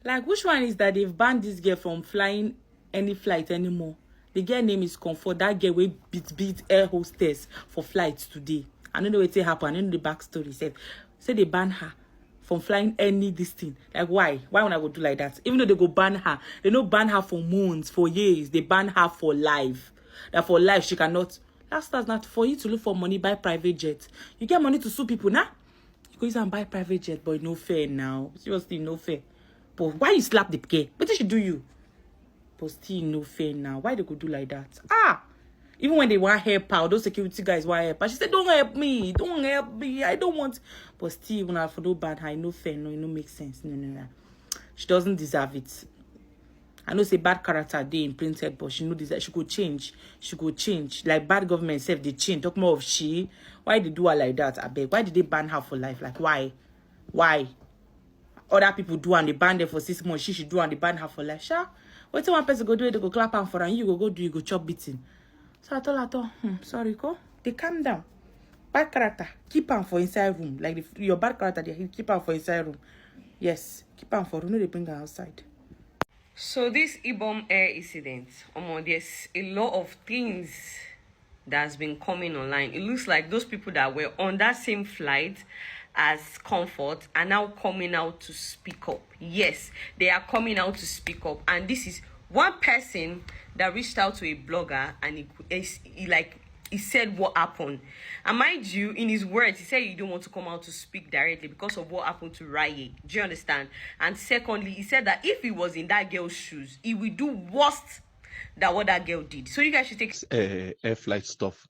Like, which one is that they've banned this girl from flying any flight anymore? The girl name is Comfort. That girl will beat air hostess for flights today. I don't know what happened. I don't know the backstory. Say they ban her from flying any this thing. Like, why? Why would I go do like that? Even though they go ban her, they don't ban her for months, for years. They ban her for life. That for life she cannot. That's not for you to look for money, buy private jet. You get money to sue people now. You go use and buy private jet, but no fair now. Seriously, no fair. But why you slap the girl? What did she do you? But still no fair now. Why they could do like that? Even when they want help out, those security guys want help. And she said, don't help me. Don't help me. I don't want. But still, when I for no bad her, no fair, no, it no make sense. No. She doesn't deserve it. I know say bad character they imprinted, but she know that she could change. She could change. Like bad government self, they change. Talk more of she. Why they do her like that? I beg. Why did they ban her for life? Like why? Why? Other people do and they ban them for 6 months. She should do and they ban her for life. Sure. What one person go do it, they go clap her for and you go do, you go chop beating. So I told her, sorry, go. They calm down. Bad character, keep her for inside room. Like your bad character, they keep her for inside room. Yes, keep her for room. No, they bring her outside. So this IBOM air incident, there's a lot of things that's been coming online. It looks like those people that were on that same flight as Comfort are now coming out to speak up. Yes, they are coming out to speak up, and this is one person that reached out to a blogger and he said what happened. And mind you, in his words, he said you don't want to come out to speak directly because of what happened to Raye. Do you understand? And secondly, he said that if he was in that girl's shoes, he would do worse than what that girl did. So you guys should take air flight stuff.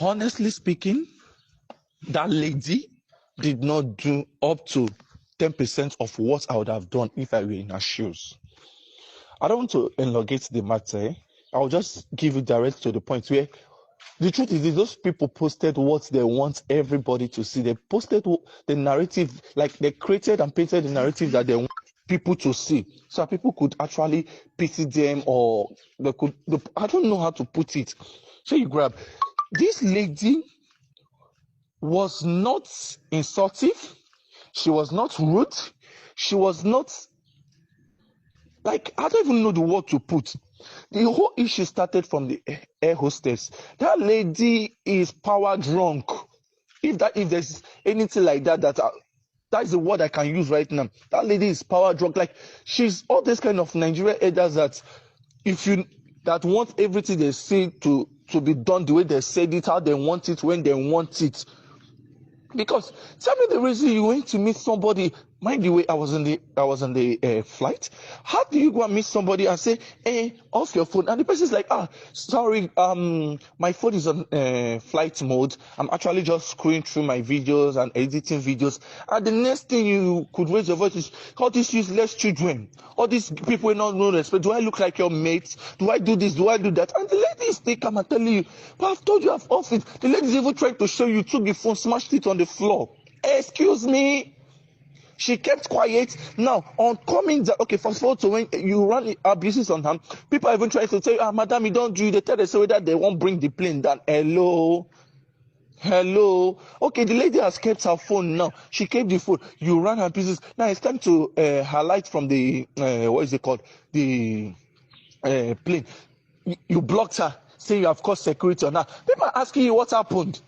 Honestly speaking, that lady did not do up to 10% of what I would have done if I were in her shoes. I don't want to elongate the matter. I'll just give you direct to the point where the truth is those people posted what they want everybody to see. They posted the narrative, like they created and painted the narrative that they want people to see, so that people could actually pity them, or I don't know how to put it. So you grab this lady was not insultive, she was not rude, she was not, like, I don't even know the word to put. The whole issue started from the air hostess. That lady is power drunk. If there's anything like that, that's the word I can use right now. That lady is power drunk. Like, she's all this kind of Nigerian elders that that want everything they say to be done the way they said it, how they want it, when they want it. Because tell me the reason you went to meet somebody. Mind the way I was on the flight. How do you go and meet somebody and say, off your phone? And the person's like, sorry, my phone is on flight mode. I'm actually just scrolling through my videos and editing videos. And the next thing you could raise your voice is, all these useless children, all these people not no respect. Do I look like your mates? Do I do this? Do I do that? And the lady is still come and telling you, but I've told you I've off it. The lady's even trying to show you, took the phone, smashed it on the floor. Excuse me. She kept quiet. Now, on coming down, okay, first of all, so when you run abuses on her, people are even trying to say, madam, you don't do it. They tell us that they won't bring the plane down. Hello. Okay, the lady has kept her phone now. She kept the phone. You ran her pieces. Now it's time to highlight from the, what is it called? The plane. You blocked her, saying you have caused security on her. People are asking you what happened.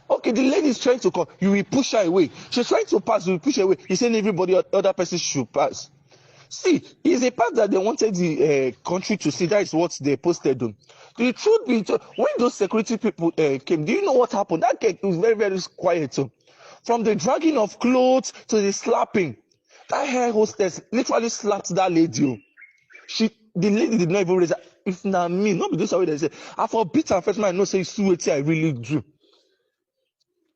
Okay, the lady is trying to come. You will push her away. She's trying to pass. You will push her away. You're saying everybody, other person should pass. See, it's a part that they wanted the country to see. That is what they posted on. The truth be told, when those security people came, do you know what happened? That cake was very, very quiet. From the dragging of clothes to the slapping, that hair hostess literally slapped that lady. The lady did not even raise her. If not me, not be this way they say. I forbid her first man, no say see what I really do.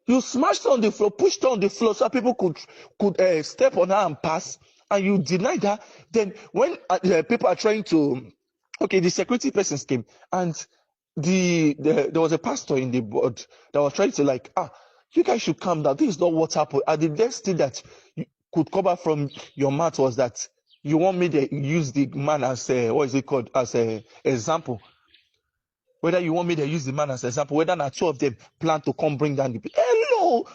You smashed her on the floor, pushed her on the floor so people could step on her and pass, and you denied her. Then when people are trying to, okay, the security persons came, and there was a pastor in the board that was trying to you guys should calm down. This is not what happened. And the next thing that you could cover from your mouth was that you want me to use the man as as a example. Whether you want me to use the man as an example, whether not two of them plan to come bring down the people. Hello!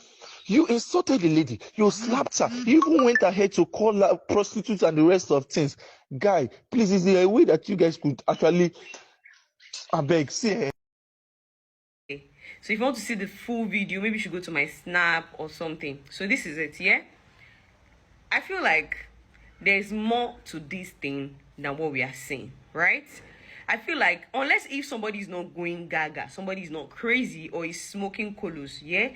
You insulted the lady. You slapped her. You even went ahead to call her prostitutes and the rest of things. Guy, please, is there a way that you guys could actually, I beg, see? So if you want to see the full video, maybe you should go to my Snap or something. So this is it, yeah? I feel like there's more to this thing than what we are seeing, right? I feel like unless if somebody is not going gaga, somebody is not crazy or is smoking colos, yeah,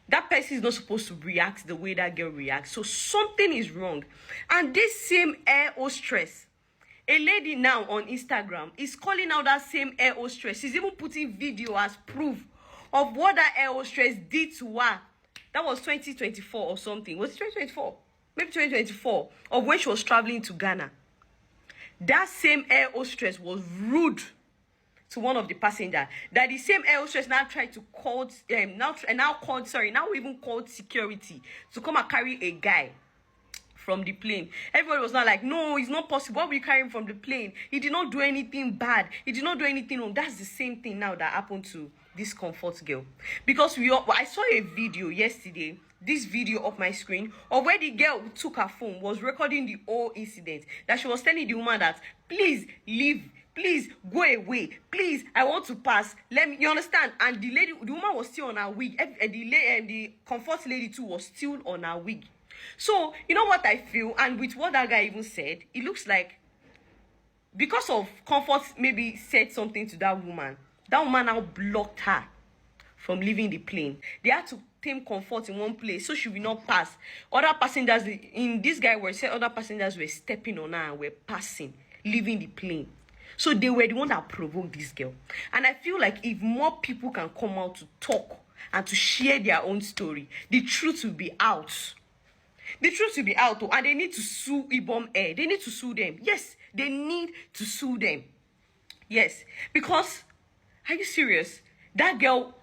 that person is not supposed to react the way that girl reacts. So something is wrong. And this same air hostess, a lady now on Instagram, is calling out that same air hostess. She's even putting video as proof of what that air hostess did to her. That was 2024 or something. Was it 2024? Maybe 2024. Of when she was traveling to Ghana. That same air hostess was rude to one of the passengers. That the same air hostess now tried to call, now even called security to come and carry a guy from the plane. Everybody was not like, no, it's not possible. Why will you carry him from the plane? He did not do anything bad. He did not do anything wrong. That's the same thing now that happened to this Comfort girl. Because I saw a video yesterday, this video of my screen, of where the girl who took her phone was recording the whole incident. That she was telling the woman that, please leave, please go away, please, I want to pass, let me, you understand? And the woman was still on her wig, and the Comfort lady too was still on her wig. So, you know what I feel, and with what that guy even said, it looks like because of Comfort maybe said something to that woman now blocked her from leaving the plane. They had to tame Comfort in one place so she will not pass. Other passengers, in this guy were said other passengers were stepping on her and were passing, leaving the plane. So they were the one that provoked this girl. And I feel like if more people can come out to talk and to share their own story, the truth will be out. The truth will be out, and they need to sue IBOM Air. They need to sue them. Yes, they need to sue them. Yes, because, are you serious? That girl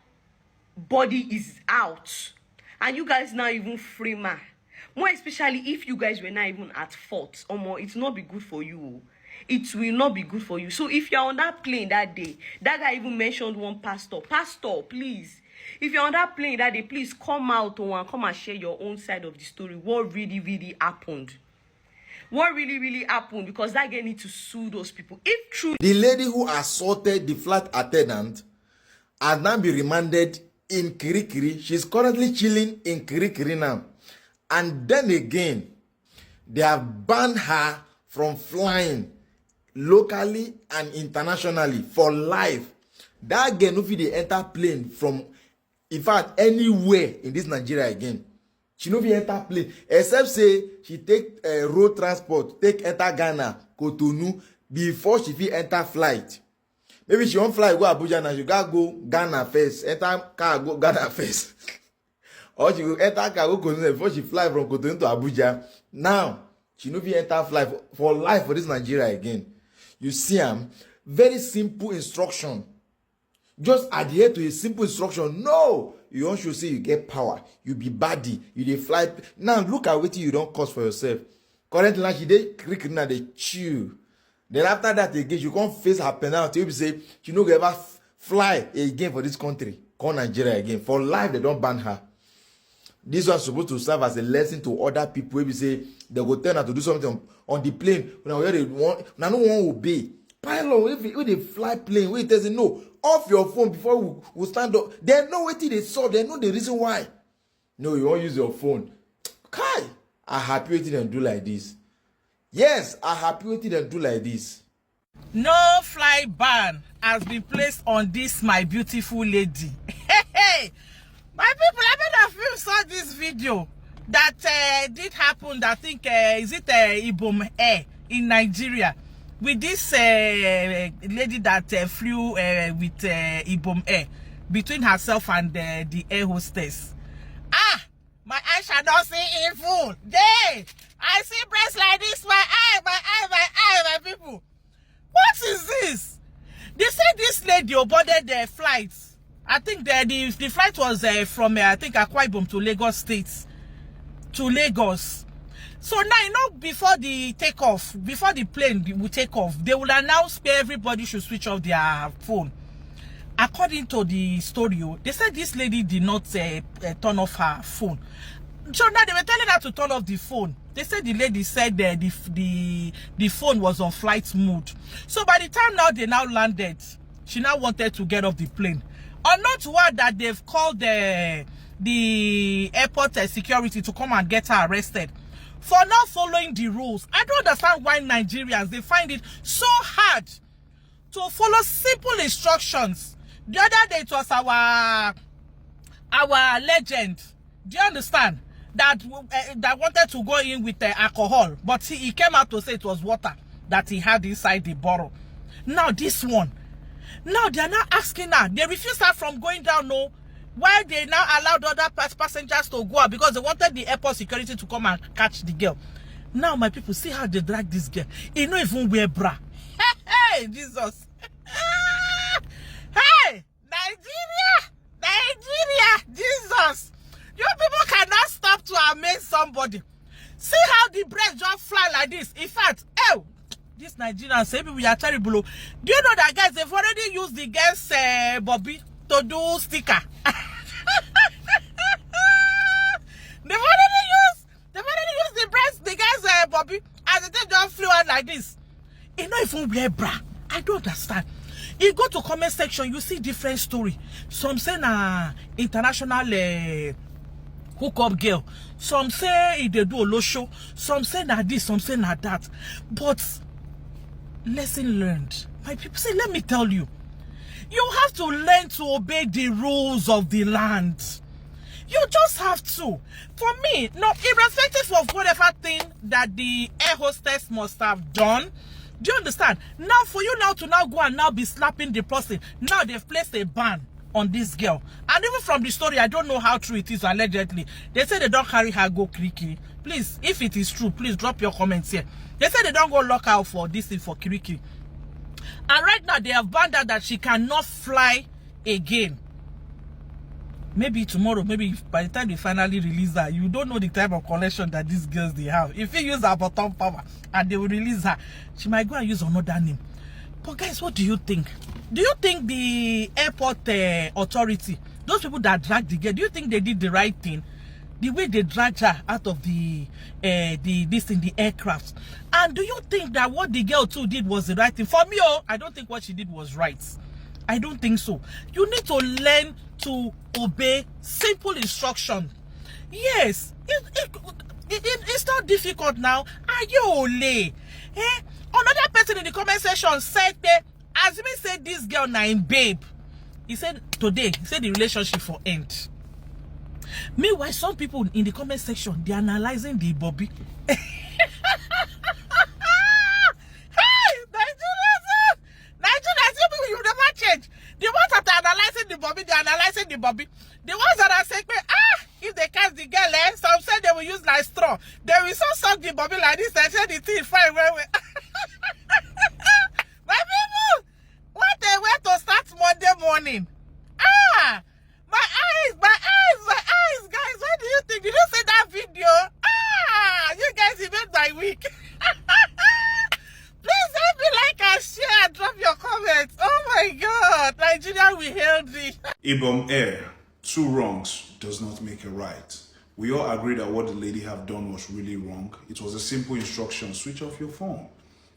body is out, and you guys now even frame her. More especially if you guys were not even at fault. Or more, it will not be good for you. It will not be good for you. So if you're on that plane that day, that guy even mentioned one pastor. Pastor, please. If you're on that plane that day, please come out and come and share your own side of the story. What really, really happened? What really, really happened? Because that guy need to sue those people. If true, the lady who assaulted the flight attendant has now been remanded in Kirikiri. She's currently chilling in Kirikiri now. And then again, they have banned her from flying locally and internationally for life. That girl no fit dey enter plane from, in fact, anywhere in this Nigeria again. She no fit enter plane except say she take road transport, take enter Ghana, Cotonou before she fit enter flight. Maybe she won't fly go Abuja now, she gotta go Ghana first, enter car go Ghana first. Or she go enter car go Cotonou before she fly from Cotonou to Abuja. Now, she no fit enter flight for life for this Nigeria again. You see, very simple instruction. Just adhere to a simple instruction. No, you want to say you get power, you be baddie, you dey fly. Now look at what you don't cause for yourself. Currently, like she dey cricket now, they chill. Then after that again, you can't face her penalty. You say you no go ever fly again for this country, call Nigeria again. For life, they don't ban her. This one's supposed to serve as a lesson to other people. Maybe say they go tell her to do something on the plane. Now where they want, now no one obey. Pilot, if they fly plane, wait, they say no, off your phone before we stand up. They know what they solve. They know the reason why. No, you won't use your phone. Kai, I happy with it and do like this. Yes, I happy with it and do like this. No fly ban has been placed on this my beautiful lady. Hey, my people, I bet a few saw this video that did happen. I think is it IBOM Air in Nigeria with this lady that flew with IBOM Air between herself and the air hostess. Ah, my eye shall not see evil. Day, I see breasts like this. My eye, my people. What is this? They say this lady boarded the flight. I think the flight was from I think Akwa Ibom to Lagos State to Lagos. So now, you know, before the takeoff, before the plane will take off, they will announce everybody should switch off their phone. according to the story, they said this lady did not turn off her phone. So now they were telling her to turn off the phone. They said the lady said the phone was on flight mode. So by the time now they now landed, she now wanted to get off the plane. Unknown to her that they've called the airport security to come and get her arrested for not following the rules. I don't understand why Nigerians, they find it so hard to follow simple instructions. The other day it was our legend, do you understand, that wanted to go in with alcohol, but he came out to say it was water that he had inside the bottle. Now this one, now they are now asking her, they refused her from going down. No, why they now allowed other passengers to go out? Because they wanted the airport security to come and catch the girl. Now my people, see how they drag this girl. He don't even wear bra. Hey, Jesus. Hey, Nigeria, Jesus. You people cannot stop to amaze somebody. See how the breast just fly like this. In fact, oh, this Nigerians say we are terrible. Do you know that, guys, they've already used the girl's Bobby to do sticker. They've already used the breast, the girl's Bobby, as the thing just flew out like this. It not even wear bra. I don't understand. You go to comment section, you see different story. Some say na international hookup girl. Some say they do a low show. Some say na this, some say na that. But lesson learned. My people say, let me tell you, you have to learn to obey the rules of the land. You just have to. For me, no, irrespective of whatever thing that the air hostess must have done, do you understand? Now for you now to now go and now be slapping the person, now they've placed a ban on this girl. And even from the story, I don't know how true it is, allegedly. They say they don't carry her go Kirikiri. Please, if it is true, please drop your comments here. They say they don't go lock out for this thing for Kirikiri. And right now, they have banned her that she cannot fly again. Maybe tomorrow, maybe by the time they finally release her, you don't know the type of connection that these girls they have. If you use her bottom power and they will release her, she might go and use another name. But guys, what do you think? Do you think the airport authority, those people that dragged the girl, do you think they did the right thing? The way they dragged her out of the aircraft. And do you think that what the girl too did was the right thing? For me, I don't think what she did was right. I don't think so. You need to learn to obey simple instruction. Yes, it's not difficult now. Are you ole? Another person in the comment section said that, as me said this girl name babe, he said today, he said the relationship for end. Meanwhile, some people in the comment section, they're analyzing the Bobby. Nigerians, you never change. The ones that are analyzing the Bobby, they're analyzing the Bobby. The ones that are saying, if they catch the girl, some say they will use like straw. They will so suck the Bobby like this and say the thing fine. My people, what they went to start Monday morning. My eyes, guys. What do you think? Did you see that video? You guys, it made my week. Please help me like and share, drop your comments. Oh my God, Nigeria, we hailed it. IBOM Air, two wrongs does not make a right. We all agree that what the lady have done was really wrong. It was a simple instruction, switch off your phone.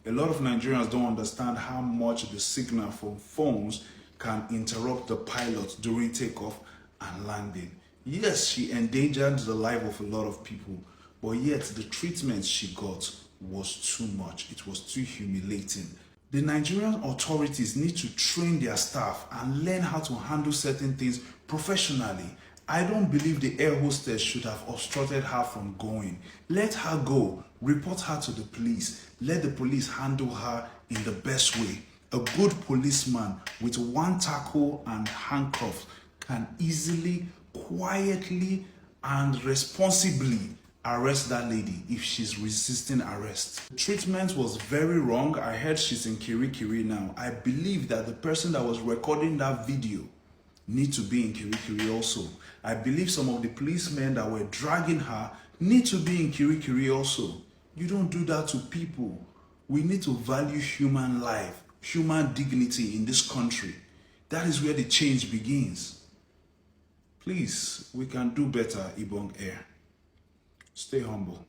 A lot of Nigerians don't understand how much the signal from phones can interrupt the pilot during takeoff and landing. Yes, she endangered the life of a lot of people, but yet the treatment she got was too much. It was too humiliating. The Nigerian authorities need to train their staff and learn how to handle certain things professionally. I don't believe the air hostess should have obstructed her from going. Let her go. Report her to the police. Let the police handle her in the best way. A good policeman with one tackle and handcuffs can easily, quietly, and responsibly arrest that lady if she's resisting arrest. The treatment was very wrong. I heard she's in Kirikiri now. I believe that the person that was recording that video need to be in Kirikiri also. I believe some of the policemen that were dragging her need to be in Kirikiri also. You don't do that to people. We need to value human life, human dignity in this country. That is where the change begins. Please, we can do better, IBOM Air. Stay humble.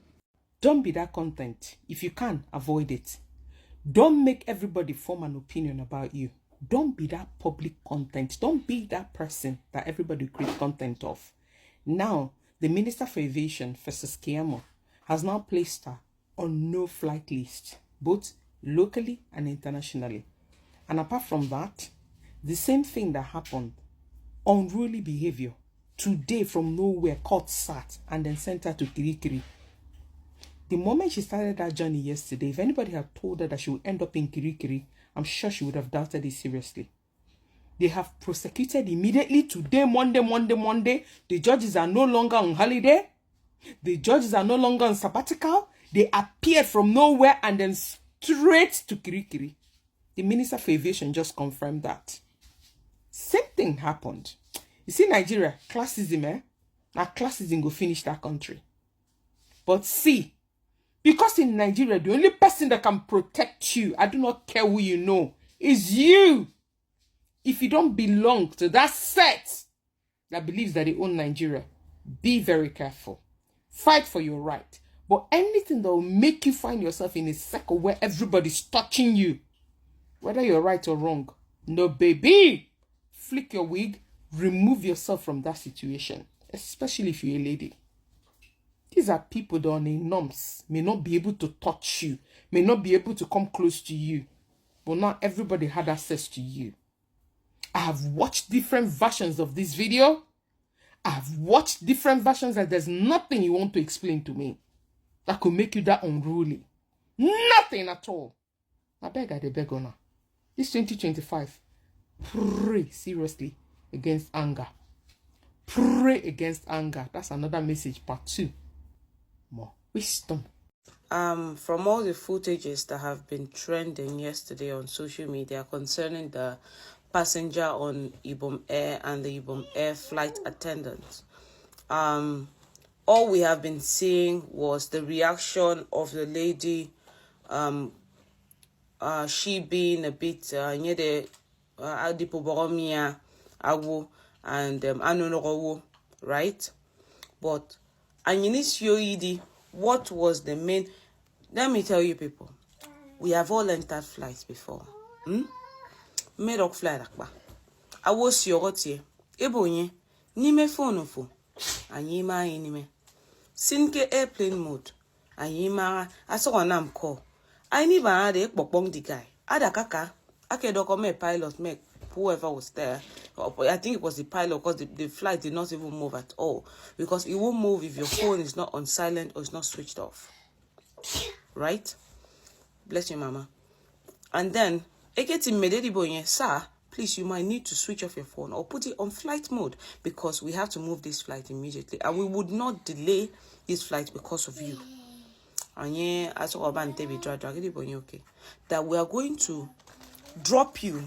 Don't be that content. If you can, avoid it. Don't make everybody form an opinion about you. Don't be that public content. Don't be that person that everybody create content of. Now, the Minister for Aviation, Festus Keyamo, has now placed her on no flight list, both locally and internationally. And apart from that, the same thing that happened, unruly behavior, today from nowhere, caught sat and then sent her to Kirikiri. The moment she started that journey yesterday, if anybody had told her that she would end up in Kirikiri, I'm sure she would have doubted it seriously. They have prosecuted immediately today, Monday. The judges are no longer on holiday. The judges are no longer on sabbatical. They appeared from nowhere and then straight to Kirikiri. The Minister for Aviation just confirmed that. Same thing happened. You see, Nigeria, classism, Now classism go finish that country. But see, because in Nigeria, the only person that can protect you, I do not care who you know, is you. If you don't belong to that set that believes that they own Nigeria, be very careful. Fight for your right. But anything that will make you find yourself in a circle where everybody's touching you, whether you're right or wrong, no baby, flick your wig, remove yourself from that situation, especially if you're a lady. These are people that on a norms may not be able to touch you, may not be able to come close to you, but not everybody had access to you. I have watched different versions of this video. I have watched different versions and there's nothing you want to explain to me that could make you that unruly. Nothing at all. I beg on. This 2025, pray seriously against anger. Pray against anger. That's another message, part 2. More wisdom. From all the footages that have been trending yesterday on social media concerning the passenger on IBOM Air and the IBOM Air flight attendant, all we have been seeing was the reaction of the lady, she being a bit and right? But what was the main? Let me tell you people, we have all entered flights before. Made up flight akba. I was your tie. Ebonye, nime phone fo. Anyima inime. Sinke airplane mode. Anyima aso call. I need ba ade ekpokpong the guy. Ada kaka. Ake dokome pilot make whoever was there. I think it was the pilot because the flight did not even move at all. Because it won't move if your phone is not on silent or it's not switched off. Right? Bless you, mama. And then, sir, please, you might need to switch off your phone or put it on flight mode because we have to move this flight immediately. And we would not delay this flight because of you. And yeah, I saw that we are going to drop you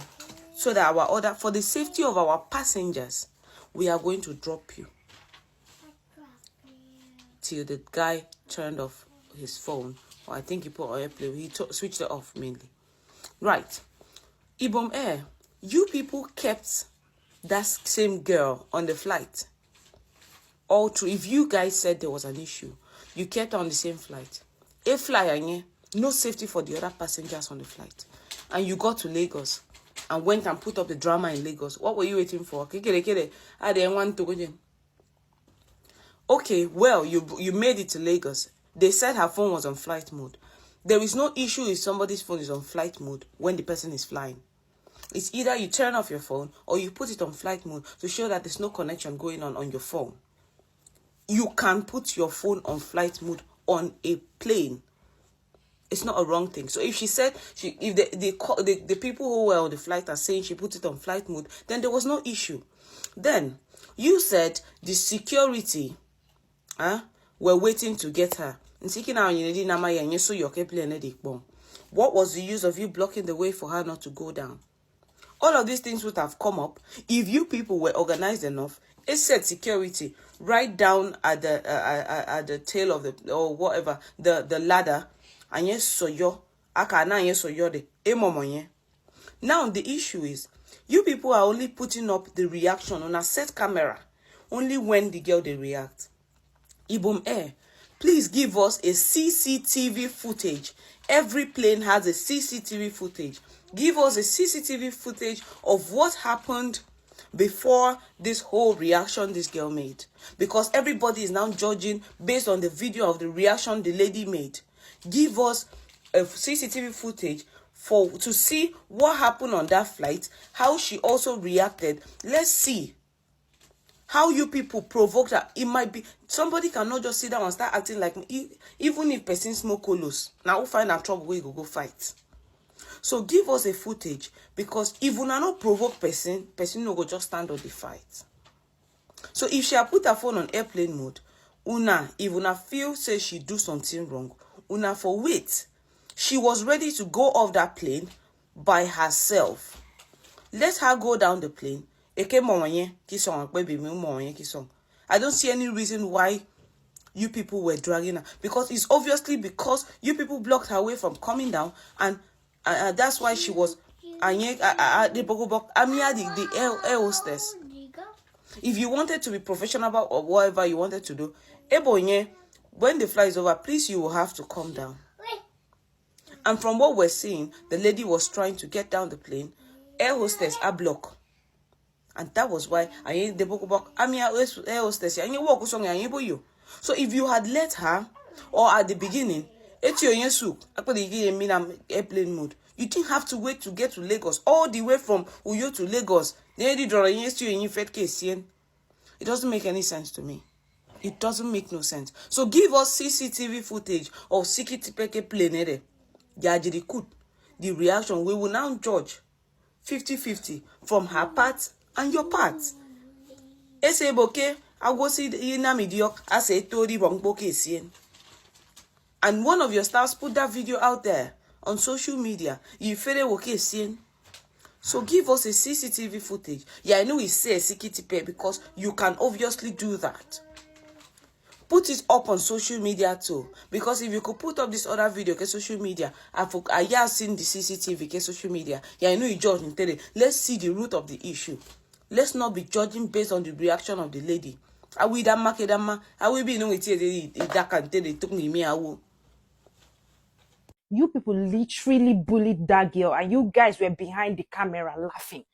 so that our order, for the safety of our passengers, we are going to drop you. Till the guy turned off his phone. Or I think he put on airplane. He switched it off mainly. Right. IBOM Air, you people kept that same girl on the flight. All true. If you guys said there was an issue, you kept her on the same flight. A flyer, no safety for the other passengers on the flight. And you got to Lagos and went and put up the drama in Lagos. What were you waiting for? I didn't want to go. Okay, well, you made it to Lagos. They said her phone was on flight mode. There is no issue if somebody's phone is on flight mode when the person is flying. It's either you turn off your phone or you put it on flight mode to show that there's no connection going on your phone. You can put your phone on flight mode on a plane. It's not a wrong thing. So if she said, if the people who were on the flight are saying she put it on flight mode, then there was no issue. Then you said the security were waiting to get her. What was the use of you blocking the way for her not to go down? All of these things would have come up if you people were organized enough. It said security right down at the tail of the or whatever the ladder. And yes, so yo, aka na yes so yo de emomonye. Now the issue is You people are only putting up the reaction on a set camera, only when the girl they react. IBOM Air, please give us a CCTV footage. Every plane has a CCTV footage. Give us a CCTV footage of what happened before this whole reaction this girl made. Because everybody is now judging based on the video of the reaction the lady made. Give us a CCTV footage to see what happened on that flight, how she also reacted. Let's see how you people provoked her. It might be somebody cannot just sit down and start acting like me, even if person smoke colos. Now we'll find out trouble, we go fight. So give us a footage, because if una not provoke person no go just stand on the fight. So if she put her phone on airplane mode, if una feel say she do something wrong, una for wait. She was ready to go off that plane by herself. Let her go down the plane. I don't see any reason why you people were dragging her, because it's obviously because you people blocked her way from coming down, and that's why she was the air hostess. If you wanted to be professional about or whatever you wanted to do, when the flight is over, please, you will have to come down. And from what we're seeing, the lady was trying to get down the plane. Air hostess are block. And that was why air hostess. So if you had let her, or at the beginning, airplane mode, you didn't have to wait to get to Lagos, all the way from Uyo to Lagos. It doesn't make any sense to me. It doesn't make no sense. So give us CCTV footage of CCTV plane. The reaction, we will now judge 50-50 from her part and your part. And one of your stars put that video out there on social media. So give us a CCTV footage. Yeah, I know we say CCTV because you can obviously do that. Put it up on social media too, because if you could put up this other video on social media, I have seen the CCTV on social media. Yeah, I know you judge and tell it. Let's see the root of the issue. Let's not be judging based on the reaction of the lady. I will that market I will be knowing that can tell it took me. You people literally bullied that girl, and you guys were behind the camera laughing.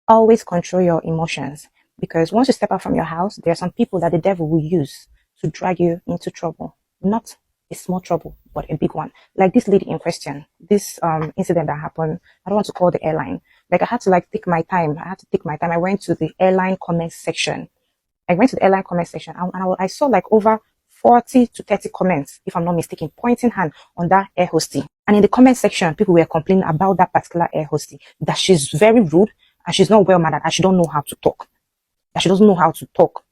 Always control your emotions, because once you step out from your house, there are some people that the devil will use to drag you into trouble. Not a small trouble, but a big one. Like this lady in question, this incident that happened, I don't want to call the airline. Like I had to take my time. I went to the airline comment section. And I saw over 40 to 30 comments, if I'm not mistaken, pointing hand on that air hostie. And in the comment section, people were complaining about that particular air hostie, that she's very rude and she's not well mannered and she don't know how to talk. That she doesn't know how to talk.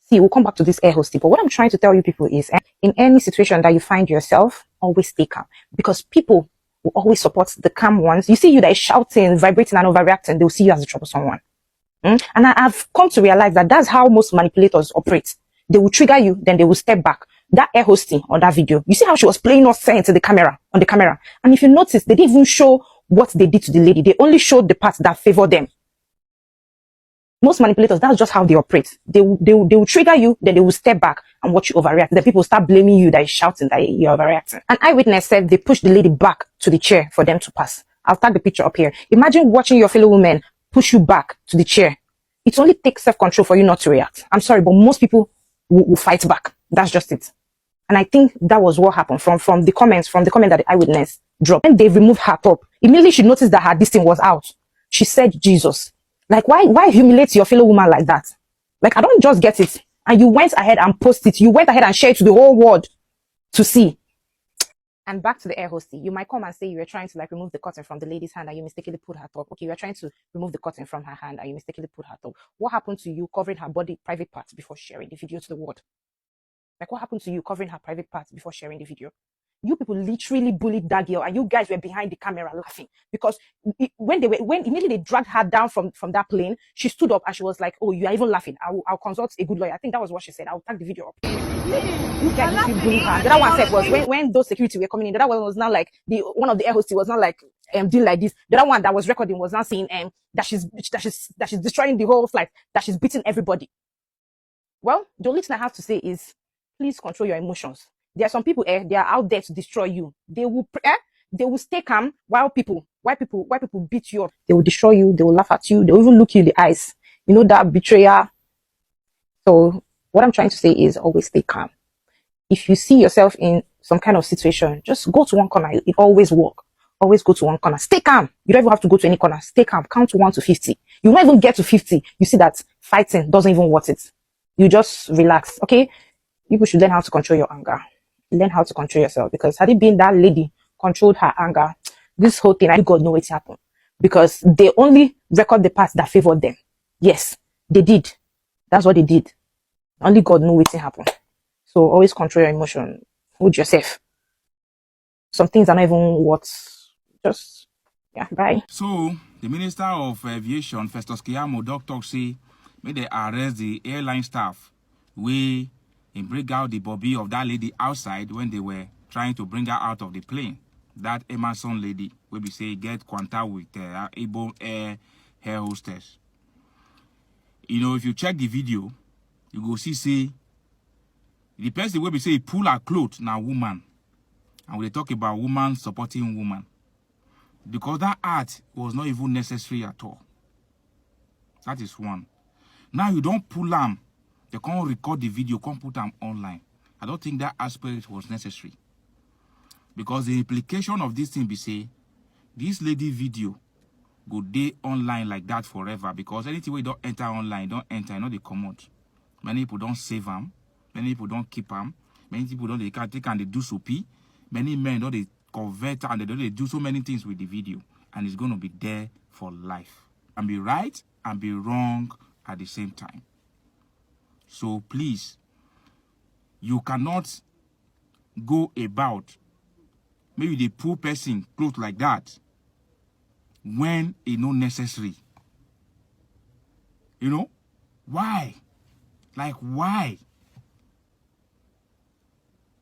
See, we'll come back to this air hostie, but what I'm trying to tell you people is, in any situation that you find yourself, always stay calm, because people will always support the calm ones. You see you that is shouting, vibrating and overreacting, they'll see you as a troublesome one. And I've come to realize that that's how most manipulators operate. They will trigger you, then they will step back. That air hosting on that video, you see how she was playing us saying to the camera, on the camera. And if you notice, they didn't even show what they did to the lady. They only showed the parts that favor them. Most manipulators, that's just how they operate. They will trigger you, then they will step back and watch you overreact. The people start blaming you that you're shouting, that you're overreacting. An eyewitness said they pushed the lady back to the chair for them to pass. I'll tag the picture up here. Imagine watching your fellow women push you back to the chair. It only takes self-control for you not to react. I'm sorry, but most people will fight back. That's just it. And I think that was what happened from the comment that the eyewitness dropped. And they removed her top. Immediately she noticed that her distance was out. She said, Jesus. Why humiliate your fellow woman like that? I don't just get it. And you went ahead and posted it. You went ahead and shared it to the whole world to see. And back to the air hostie. You might come and say you were trying to remove the curtain from the lady's hand and you mistakenly put her top. Okay, you were trying to remove the curtain from her hand and you mistakenly put her top. What happened to you covering her body private parts before sharing the video to the world? What happened to you covering her private parts before sharing the video? You people literally bullied that girl, and you guys were behind the camera laughing, because when immediately they dragged her down from that plane, she stood up and she was like, "Oh, you are even laughing. I'll consult a good lawyer." I think that was what she said. I'll tag the video up. You guys literally bullied her. The other one said was when those security were coming in. The other one was not one of the air hostess was not doing like this. The other one that was recording was now saying that she's destroying the whole flight, that she's beating everybody. Well, the only thing I have to say is, please control your emotions. There are some people, they are out there to destroy you. They will stay calm while people beat you up. They will destroy you. They will laugh at you. They will even look you in the eyes. You know, that betrayer. So what I'm trying to say is, always stay calm. If you see yourself in some kind of situation, just go to one corner. It always works. Always go to one corner. Stay calm. You don't even have to go to any corner. Stay calm. Count 1 to 50. You won't even get to 50. You see that fighting doesn't even worth it. You just relax. Okay? People should learn how to control your anger. Learn how to control yourself. Because had it been that lady controlled her anger, this whole thing, I God know what happened. Because they only record the parts that favored them. Yes, they did. That's what they did. Only God knows what happened. So always control your emotion. Hold yourself. Some things are not even worth. Just, yeah, bye. So, the Minister of Aviation, Festus Keyamo, doctor say, may they arrest the airline staff we bring out the bobby of that lady outside when they were trying to bring her out of the plane. That Emerson lady, where we say get contact with IBOM air hostess. You know, if you check the video, you go see the person where we say pull her clothes now woman. And we talk about woman supporting woman. Because that act was not even necessary at all. That is one. Now you don't pull them. They can't record the video, can't put them online. I don't think that aspect was necessary. Because the implication of this thing be say, this lady video go day online like that forever. Because anything we don't enter online, don't enter, you know they come out. Many people don't save them. Many people don't keep them. Many people don't they can't take and they do so pee. Many men don't they convert and they do so many things with the video. And it's going to be there for life. And be right and be wrong at the same time. So please, you cannot go about maybe the poor person clothes like that when it's not necessary. You know? Why? Like why?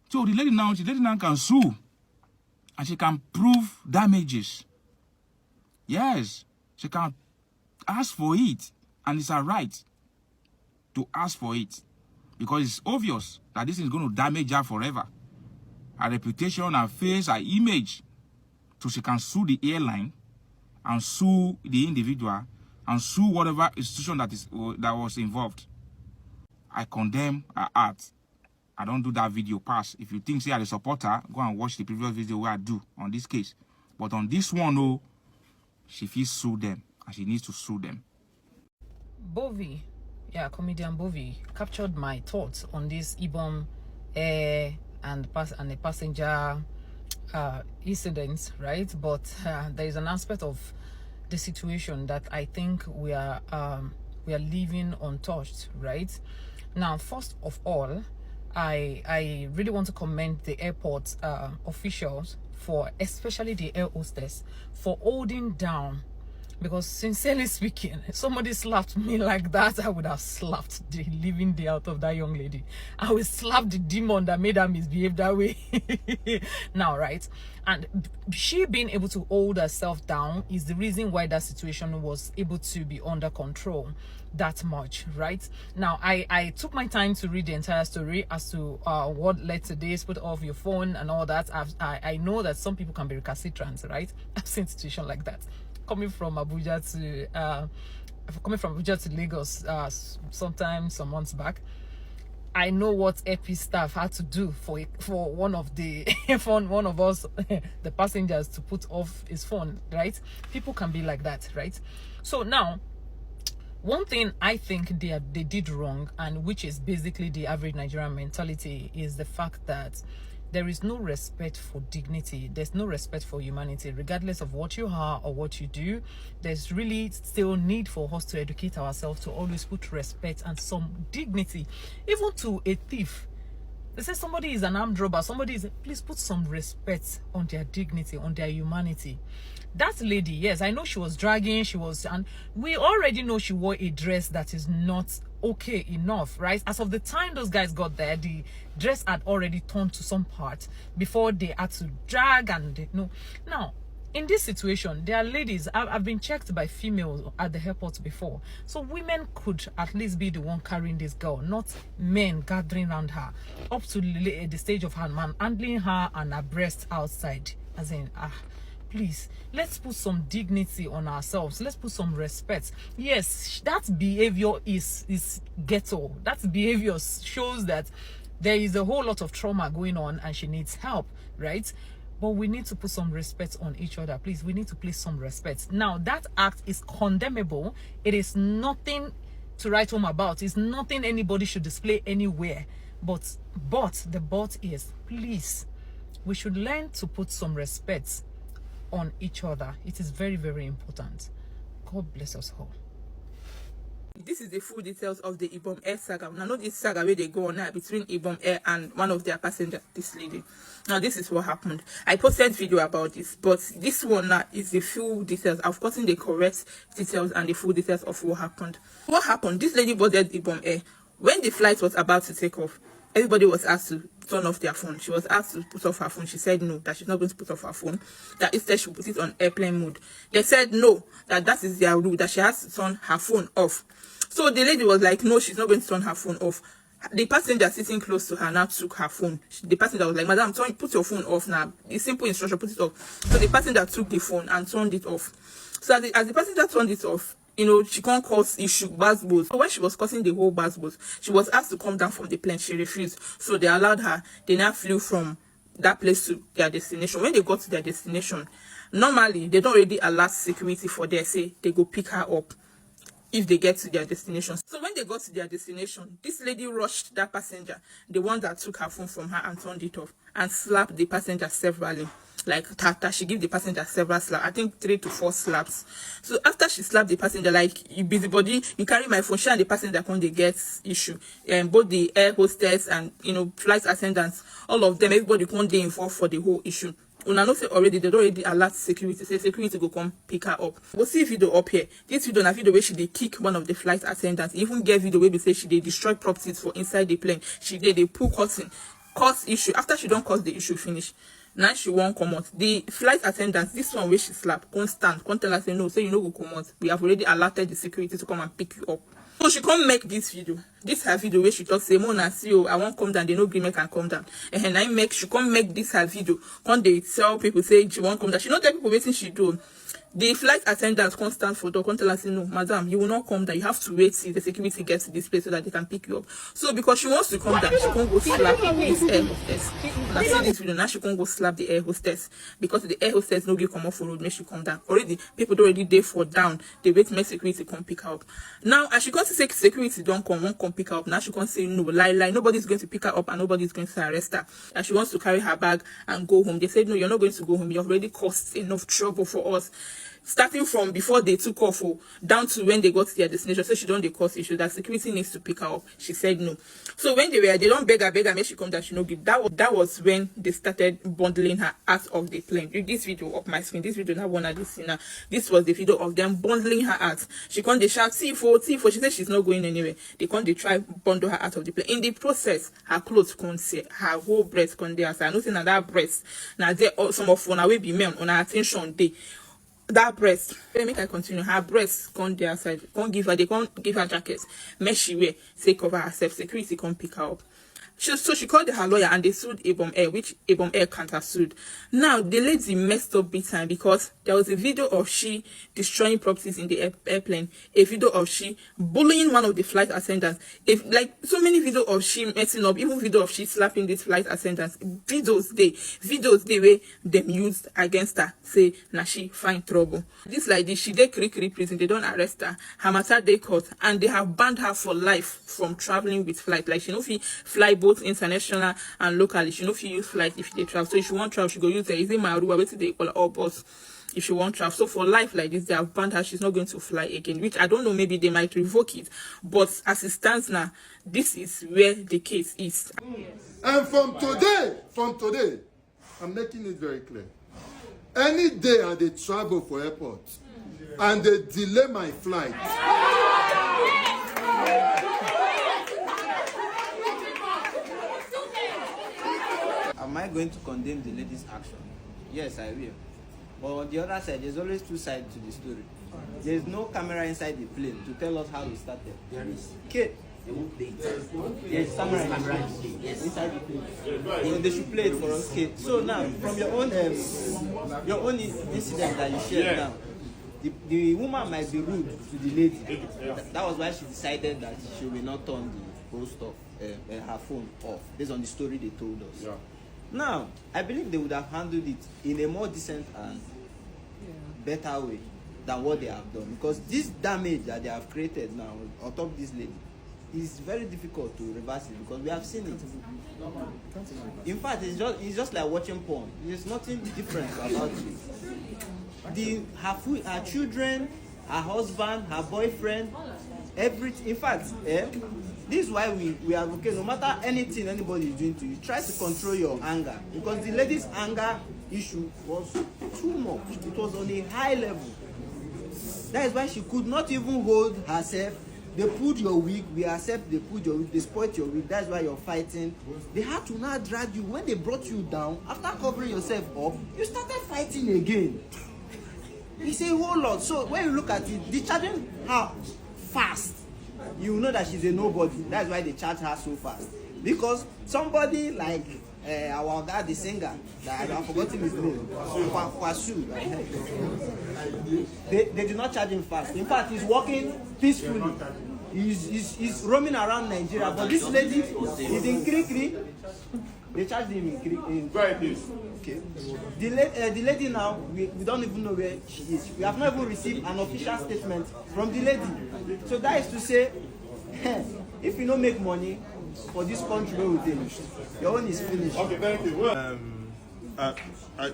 So the lady now can sue and she can prove damages. Yes, she can ask for it and it's her right to ask for it because it's obvious that this is going to damage her forever. Her reputation, her face, her image. So she can sue the airline and sue the individual and sue whatever institution that was involved. I condemn her act. I don't do that video pass. If you think say I'm a supporter, go and watch the previous video where I do on this case. But on this one, oh, she feels sue them and she needs to sue them. Bovi, yeah, comedian Bovi captured my thoughts on this IBOM air and the passenger incidents, right? But there is an aspect of the situation that I think we are leaving untouched, right? Now, first of all, I really want to commend the airport officials for, especially the air hostess, for holding down. Because sincerely speaking, if somebody slapped me like that, I would have slapped the living day out of that young lady. I would slap the demon that made her misbehave that way. Now, right? And she being able to hold herself down is the reason why that situation was able to be under control that much, right? Now, I took my time to read the entire story as to what led to this, put off your phone and all that. I know that some people can be recalcitrant, right? I've seen situations like that. Coming from Abuja to Lagos sometime some months back, I know what AP staff had to do for one of the one of us the passengers to put off his phone, right? People can be like that, right? So now, one thing I think they did wrong, and which is basically the average Nigerian mentality, is the fact that there is no respect for dignity. There's no respect for humanity, regardless of what you are or what you do. There's really still need for us to educate ourselves to always put respect and some dignity, even to a thief. They say somebody is an armed robber, please put some respect on their dignity, on their humanity. That lady, yes, I know she was dragging, and we already know she wore a dress that is not okay enough, right? As of the time those guys got there, the dress had already turned to some part before they had to drag, and now in this situation, there are ladies. I've been checked by females at the airport before, so women could at least be the one carrying this girl, not men gathering around her up to the stage of her man handling her and her breast outside. As in, please, let's put some dignity on ourselves. Let's put some respect. Yes, that behavior is ghetto. That behavior shows that there is a whole lot of trauma going on and she needs help, right? But we need to put some respect on each other. Please, we need to place some respect. Now, that act is condemnable. It is nothing to write home about. It's nothing anybody should display anywhere. But the but is, please, we should learn to put some respect on each other. It is very, very important. God bless us all. This is the full details of the IBOM Air saga. Now, know this saga where they go on now between IBOM Air and one of their passengers, this lady. Now, this is what happened. I posted video about this, but this one now is the full details. I've gotten the correct details and the full details of what happened. What happened? This lady boarded IBOM Air. When the flight was about to take off, everybody was asked to turn off their phone. She was asked to put off her phone. She said no, that she's not going to put off her phone, that instead she put it on airplane mode. They said no, that is their rule, that she has to turn her phone off. So the lady was like, no, she's not going to turn her phone off. The passenger sitting close to her now took her phone. The passenger was like, madam, put your phone off now. The simple instruction, put it off. So the passenger took the phone and turned it off. So as the passenger turned it off, you know, she can't cause issue, basketballs. So when she was causing the whole basketballs, she was asked to come down from the plane. She refused. So they allowed her. They now flew from that place to their destination. When they got to their destination, normally they don't really allow security for there. Say they go pick her up if they get to their destination. So when they got to their destination, this lady rushed that passenger, the one that took her phone from her and turned it off, and slapped the passenger severally. Like tata, she gave the passenger several slaps, I think 3 to 4 slaps. So after she slapped the passenger, like, you busybody, you carry my phone, she and the passenger when they get issue. And both the air hostess and, you know, flight attendants, all of them, everybody when they involved for the whole issue. Una know say already they don't already alert security, say security go come pick her up. We'll see video up here. This video na video where she dey kick one of the flight attendants. Even get video where they say she dey destroy properties for inside the plane. She dey pull curtain, cause issue. After she don't cause the issue finish, now she won't come out. The flight attendants, this one where she slap, can't stand, can't tell her say no, say you know go come out. We have already alerted the security to come and pick you up. So she can't make this video. This her video where she talks say, Mona, see you, I won't come down. They no agree make and come down. And I make she can't make this her video. Can't they tell people say she won't come down? She not tell people waiting she do. The flight attendants can't stand for door, can't tell her say no, madam, you will not come down. You have to wait till the security gets to this place so that they can pick you up. So because she wants to come down, she can't go slap this air hostess. When I see this video now, she can't go slap the air hostess because the air hostess no get come off for road, make she come down. Already people already there for down. They wait make security come pick her up. Now as she can't say security don't come, won't come pick her up. Now she can't say no, lie. Nobody's going to pick her up and nobody's going to arrest her. And she wants to carry her bag and go home. They said no, you're not going to go home. You already caused enough trouble for us. Starting from before they took off down to when they got to their destination, so she don't they cause issue that security needs to pick her up. She said no. So when they don't beg her, make she come down, she no give. That was when they started bundling her out of the plane. This video up my screen. This video now one of this now. This was the video of them bundling her out. She can't they shout T4. She said she's not going anywhere. They can't they try bundle her out of the plane. In the process, her clothes can't say, her whole breast can't there. So I know saying that breast. Now there some of one away be men on her attention day. That breast, make I continue. Her breast can't there side, can't give her, they can't give her jackets. Make she wear, say cover herself. Security can't pick her up. So she called her lawyer and they sued IBOM Air, which IBOM Air can't have sued. Now the lady messed up big time because there was a video of she destroying properties in the airplane, a video of she bullying one of the flight attendants, like so many videos of she messing up, even video of she slapping these flight attendants. Videos they where them used against her, say now she find trouble. This like this, she dey Kirikiri prison, they don't arrest her. Her matter they caught and they have banned her for life from traveling with flight. Like she no fit fly both international and locally. She no fit use flight if they travel. So if she want travel, she go use the easy Marua, wait till they call her all bus. If she won't travel. So for life like this, they have banned her. She's not going to fly again, which I don't know, maybe they might revoke it. But as it stands now, this is where the case is. And from today, I'm making it very clear. Any day I they travel for airport and they delay my flight, am I going to condemn the lady's action? Yes, I will. But on the other side, there's always two sides to the story. There's no camera inside the plane to tell us how it started. There is. Okay. There's camera inside the plane. So they should play it for us. Okay. So now, from your own incident that you shared now, the woman might be rude to the lady. That was why she decided that she will not turn the whole stuff, her phone off, based on the story they told us. Yeah. Now, I believe they would have handled it in a more decent and better way than what they have done. Because this damage that they have created now on top of this lady is very difficult to reverse it, because we have seen it. In fact, it's just like watching porn. There's nothing different about it. Her children, her husband, her boyfriend, everything. In fact, this is why we are okay. No matter anything anybody is doing to you, try to control your anger, because the lady's anger issue was too much. It was on a high level. That is why she could not even hold herself. They pulled your wig. We accept they pulled your wig. They spoiled your wig. That's why you're fighting. They had to now drag you. When they brought you down, after covering yourself up, you started fighting again. It's a whole lot. So when you look at it, they charging her fast. You know that she's a nobody. That's why they charge her so fast. Because somebody like our guy, the singer, that I've forgotten his name, Kwasu, they did not charge him fast. In fact, he's walking peacefully. He's roaming around Nigeria. But this lady is in Kirikiri. They charged him in Kirikiri. Okay. The lady now, we don't even know where she is. We have not even received an official statement from the lady. So that is to say, if you don't make money for this country, where we think your own is finished. Okay, thank you.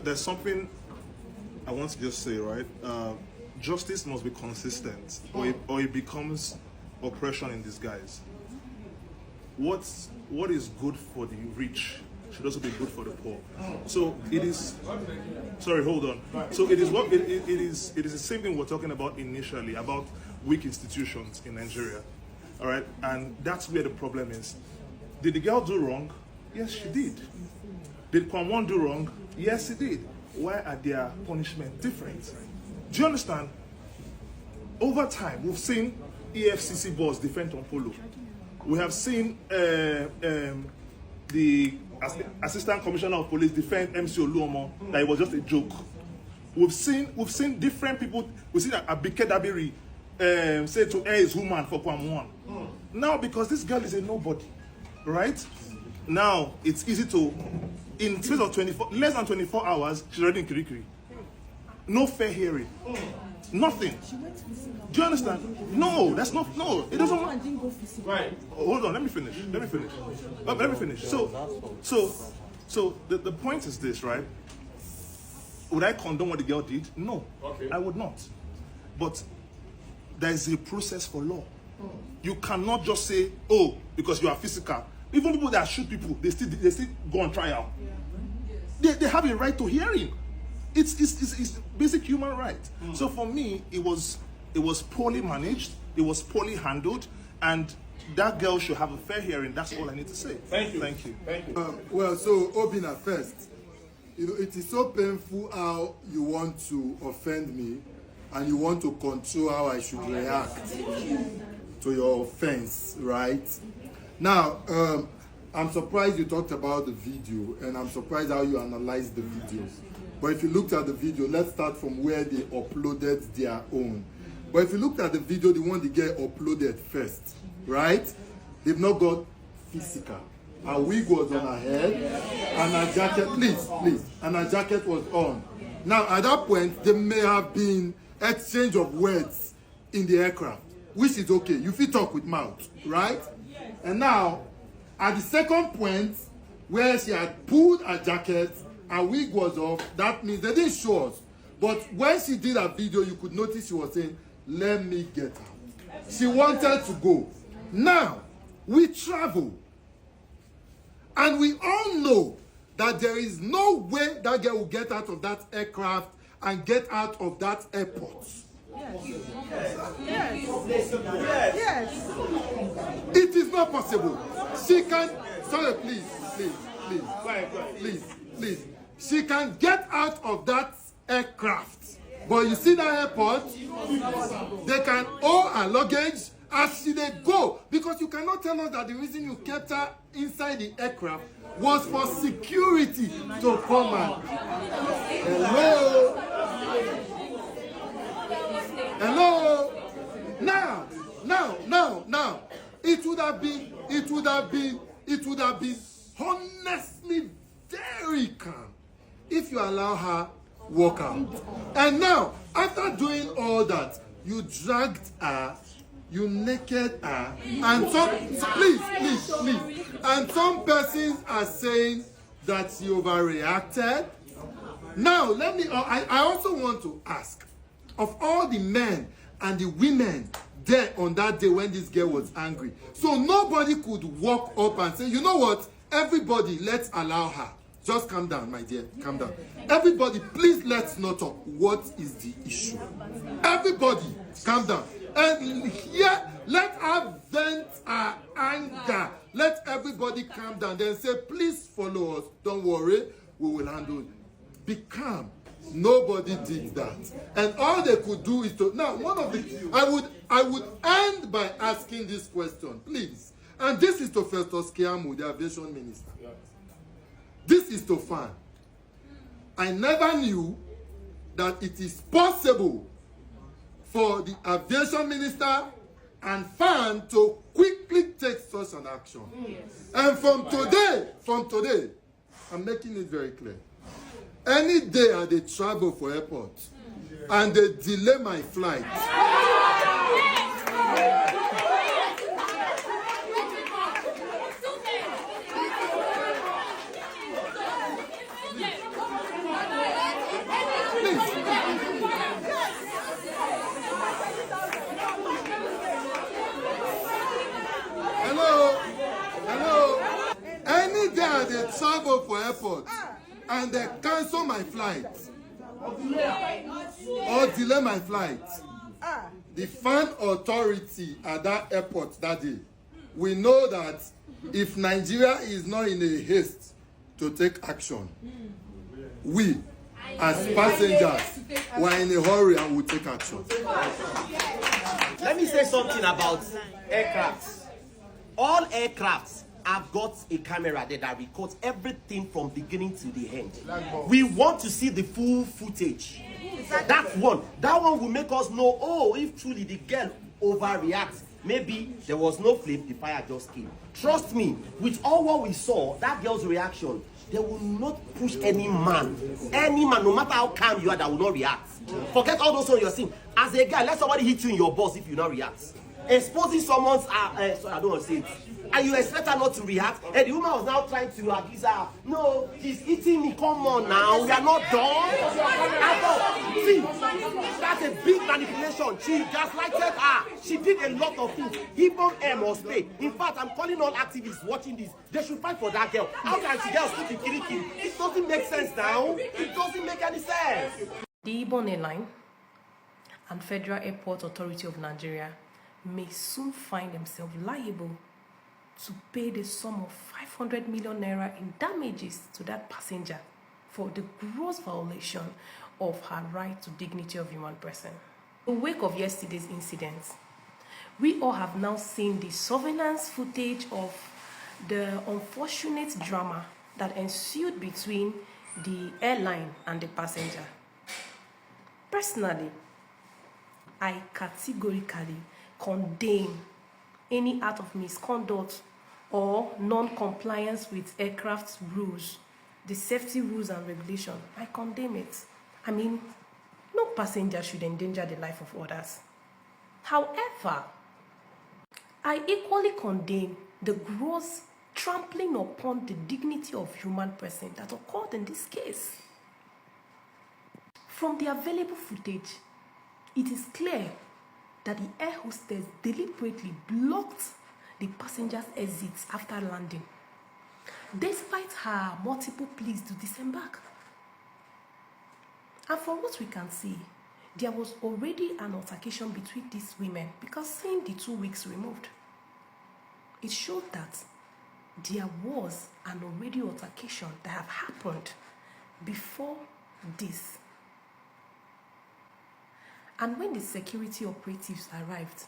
There's something I want to just say, right? Justice must be consistent, or it becomes oppression in disguise. What is good for the rich should also be good for the poor. So it is. Sorry, hold on. So it is what it is. It is the same thing we're talking about initially about weak institutions in Nigeria. All right, and that's where the problem is. Did the girl do wrong? Yes, she did. Did Kwamwon do wrong? Yes, he did. Why are their punishment different? Do you understand? Over time, we've seen EFCC boss defend Tompolo. We have seen the Assistant Commissioner of Police defend MC Oluomo that it was just a joke. We've seen different people. We've seen Abike Dabiri say to air his woman for Kwamwon. Now, because this girl is a nobody, right? Now it's easy to, in space of less than 24 hours, she's already in Kirikiri. No fair hearing. Nothing. Do you understand? No, that's not. No, it doesn't. Right. Hold on. Let me finish. So the point is this, right? Would I condone what the girl did? No, okay. I would not. But there is a process for law. You cannot just say, oh, because you are physical. Even people that shoot people, they still go on trial. They have a right to hearing. It's basic human right. So for me, it was poorly managed, it was poorly handled, and that girl should have a fair hearing. That's all I need to say. Thank you. Well, so Obina, first, it is so painful how you want to offend me, and you want to control how I should react to your offense, right? Now, I'm surprised you talked about the video, and I'm surprised how you analyzed the video. But if you looked at the video, let's start from where they uploaded their own. But if you looked at the video, the one they get uploaded first, right? They've not got physical. Her wig was on her head, and her jacket, please, and her jacket was on. Now, at that point, there may have been exchange of words in the aircraft, which is okay. You fit talk with mouth, right? And now, at the second point, where she had pulled her jacket, her wig was off, that means they didn't show us. But when she did her video, you could notice she was saying, let me get out. She wanted to go. Now, we travel. And we all know that there is no way that girl will get out of that aircraft and get out of that airport. Yes. It is not possible. She can, sorry, please. She can get out of that aircraft But you see that airport, they can hold her luggage as she they go. Because you cannot tell us that the reason you kept her inside the aircraft was for security to come and... Hello? Hello? Now. It would have been honestly very calm if you allow her walk out. And now, after doing all that, you dragged her, you naked her, and please. And some persons are saying that she overreacted. Now, I also want to ask, of all the men and the women there on that day when this girl was angry, so nobody could walk up and say, you know what, everybody, let's allow her. Just calm down, my dear, calm down. Everybody, please, let's not talk. What is the issue? Everybody, calm down. And here, let her vent her anger. Let everybody calm down. Then say, please follow us. Don't worry, we will handle it. Be calm. Nobody did that. And all they could do is to... Now, I would end by asking this question, please. And this is to Festus Keyamo, the aviation minister. This is to FAN. I never knew that it is possible for the aviation minister and FAN to quickly take such an action. And from today, I'm making it very clear. Any day I they travel for airport and they delay my flight, any day they travel for airport and they cancel my flight or delay my flight, the FAN authority at that airport that day, we know that if Nigeria is not in a haste to take action, we as passengers were in a hurry and will take action. Let me say something about aircrafts. All aircrafts have got a camera there that records everything from beginning to the end. We want to see the full footage. That one will make us know, oh, if truly the girl overreacts, maybe there was no flame, the fire just came. Trust me, with all what we saw, that girl's reaction, they will not push any man, no matter how calm you are, that will not react. Forget all those on your scene. As a guy, let somebody hit you in your balls if you not react. Exposing someone's sorry, I don't want to say it, and you expect her not to react, and the woman was now trying to accuse her. No, he's eating me, come on now, we are not done. See, that's a big manipulation. She gaslighted her. She did a lot of things. IBOM must pay. In fact, I'm calling all activists watching this, they should fight for that girl. How can she get sleep in Kirikiri? It doesn't make sense now. It doesn't make any sense. The IBOM airline and Federal Airport Authority of Nigeria may soon find themselves liable to pay the sum of 500 million naira in damages to that passenger for the gross violation of her right to dignity of human person. In the wake of yesterday's incident, we all have now seen the surveillance footage of the unfortunate drama that ensued between the airline and the passenger. Personally, I categorically condemn any act of misconduct or non-compliance with aircraft rules, the safety rules and regulation. I condemn it. I mean, no passenger should endanger the life of others. However, I equally condemn the gross trampling upon the dignity of human person that occurred in this case. From the available footage, it is clear that the air hostess deliberately blocked the passenger's exits after landing, despite her multiple pleas to disembark. And from what we can see, there was already an altercation between these women, because seeing the 2 weeks removed, it showed that there was an already altercation that have happened before this. And when the security operatives arrived,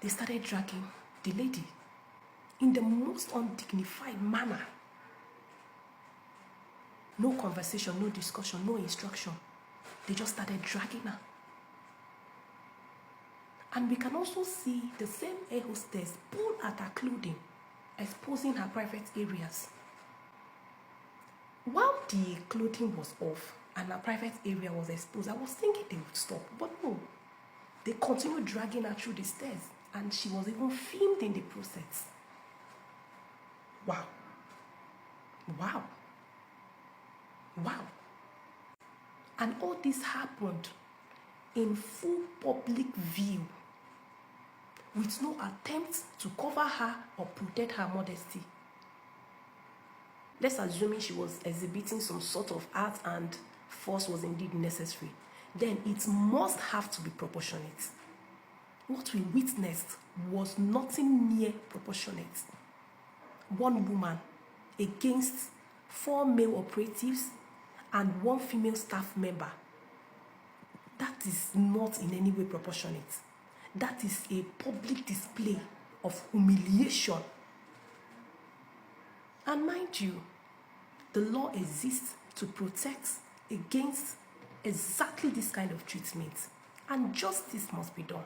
they started dragging the lady in the most undignified manner. No conversation, no discussion, no instruction. They just started dragging her. And we can also see the same air hostess pull at her clothing, exposing her private areas. While the clothing was off and her private area was exposed, I was thinking they would stop, but no. They continued dragging her through the stairs, and she was even filmed in the process. Wow. Wow. Wow. And all this happened in full public view, with no attempt to cover her or protect her modesty. Let's assume she was exhibiting some sort of art and force was indeed necessary. Then it must have to be proportionate. What we witnessed was nothing near proportionate. One woman against 4 male operatives and 1 female staff member. That is not in any way proportionate. That is a public display of humiliation. And mind you, the law exists to protect against exactly this kind of treatment, and justice must be done.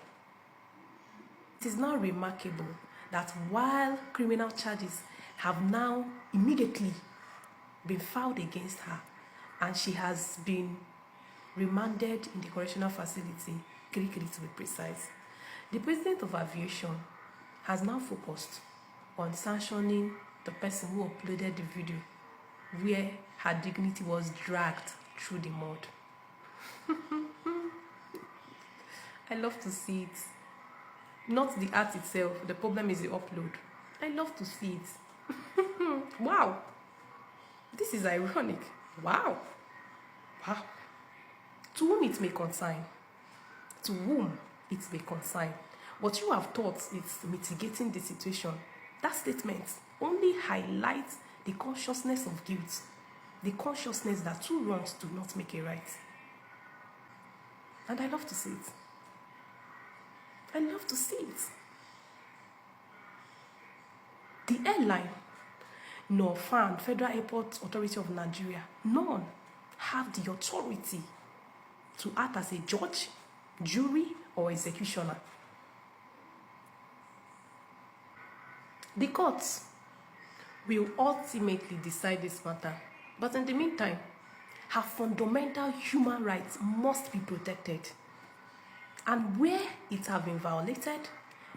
It is now remarkable that while criminal charges have now immediately been filed against her, and she has been remanded in the correctional facility, Kirikiri to be precise, the President of Aviation has now focused on sanctioning the person who uploaded the video where her dignity was dragged through the mud. I love to see it. Not the art itself, the problem is the upload. I love to see it. Wow. This is ironic. Wow. Wow. To whom it may concern. To whom it may concern. What you have thought is mitigating the situation. That statement only highlights the consciousness of guilt. The consciousness that 2 wrongs do not make a right. And I love to see it. I love to see it. The airline, nor FAN, Federal Airport Authority of Nigeria, none have the authority to act as a judge, jury, or executioner. The courts will ultimately decide this matter, but in the meantime, her fundamental human rights must be protected. And where it has been violated,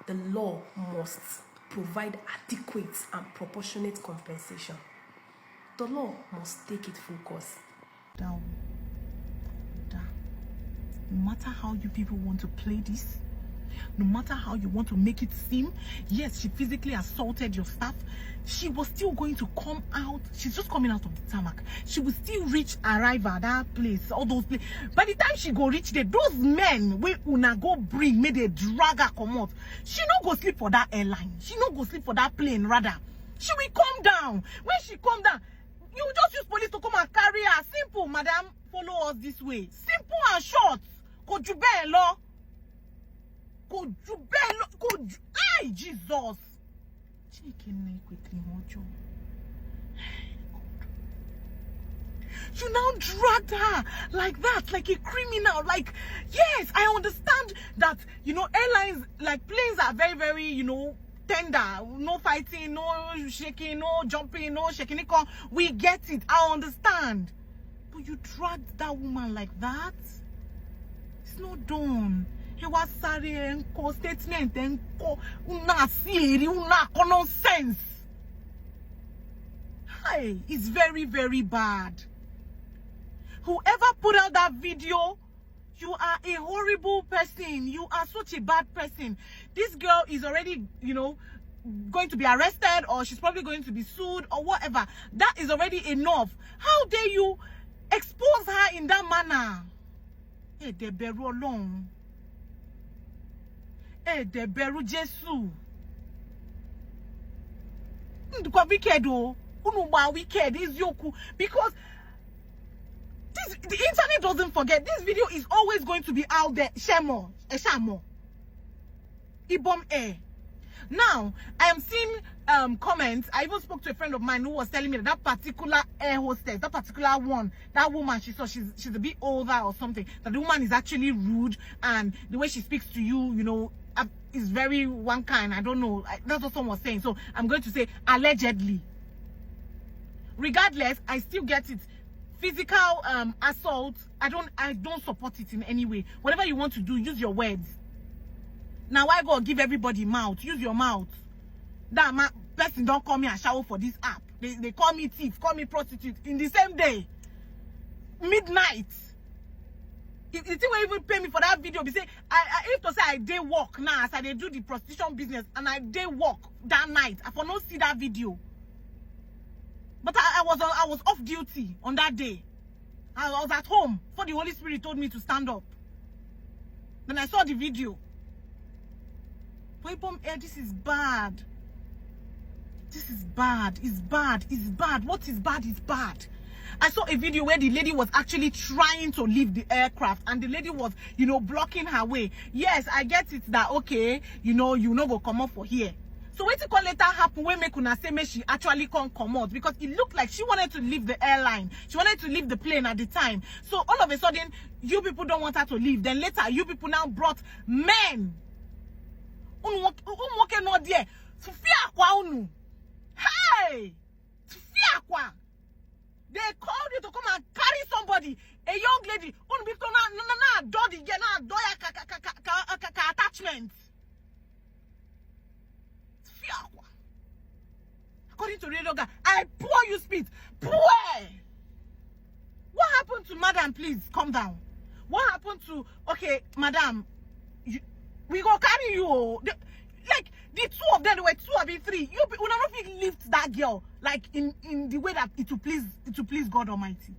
the law must provide adequate and proportionate compensation. The law must take its full course. Down. No matter how you people want to play this, no matter how you want to make it seem, yes, she physically assaulted your staff, she was still going to come out. She's just coming out of the tarmac. She will still arrive at that place, all those places. By the time she go reach there, those men wey una go bring, may they drag her come out. She no go sleep for that airline. She no go sleep for that plane, rather. She will come down. When she come down, you just use police to come and carry her. Simple, madam. Follow us this way. Simple and short. Could you bear law? Could you bear law? Could you? Ay, Jesus. You now dragged her like that, like a criminal. Like, yes, I understand that, you know, airlines, like planes are very, very, you know, tender. No fighting, no shaking, no jumping, no shaking. We get it. I understand. But you dragged that woman like that? It's not done. He was sorry and statement and una theory, una nonsense. Hey, it's very, very bad. Whoever put out that video, you are a horrible person. You are such a bad person. This girl is already, you know, going to be arrested, or she's probably going to be sued or whatever. That is already enough. How dare you expose her in that manner? Hey, de beru alone. Hey, de beru Jesu. Wicked, wicked is yoku, because The internet doesn't forget. This video is always going to be out there. Shemo. IBOM Air. Now, I am seeing comments. I even spoke to a friend of mine who was telling me that particular air hostess, that particular one, that woman she saw, she's a bit older or something, that the woman is actually rude, and the way she speaks to you, you know, is very one kind. I don't know. That's what someone was saying. So I'm going to say allegedly. Regardless, I still get it. Physical assault, I don't support it in any way. Whatever you want to do, use your words. Now I go give everybody mouth. Use your mouth. That person don't call me a shower for this app. They call me thief, call me prostitute in the same day. Midnight. If they will even pay me for that video, be say I if to say I day work now as I dey do the prostitution business and I day work that night, I for not see that video. But I was off duty on that day. I was at home before the Holy Spirit told me to stand up. Then I saw the video. But IBOM Air, this is bad. This is bad. It's bad. It's bad. What is bad is bad. I saw a video where the lady was actually trying to leave the aircraft and the lady was, you know, blocking her way. Yes, I get it that, okay, you know go come up for here. So wait till later happen when make una say she actually can't come out, because it looked like she wanted to leave the airline. She wanted to leave the plane at the time. So all of a sudden, you people don't want her to leave. Then later, you people now brought men. Hey! They called you to come and carry somebody, a young lady, attachment. According to Radio Guy, I pour you spit. Pour! What happened to madam? Please calm down. What happened to, okay, madam, we go carry you. Like the two of them, there were two or three. You will never lift that girl like in the way that it will please God Almighty.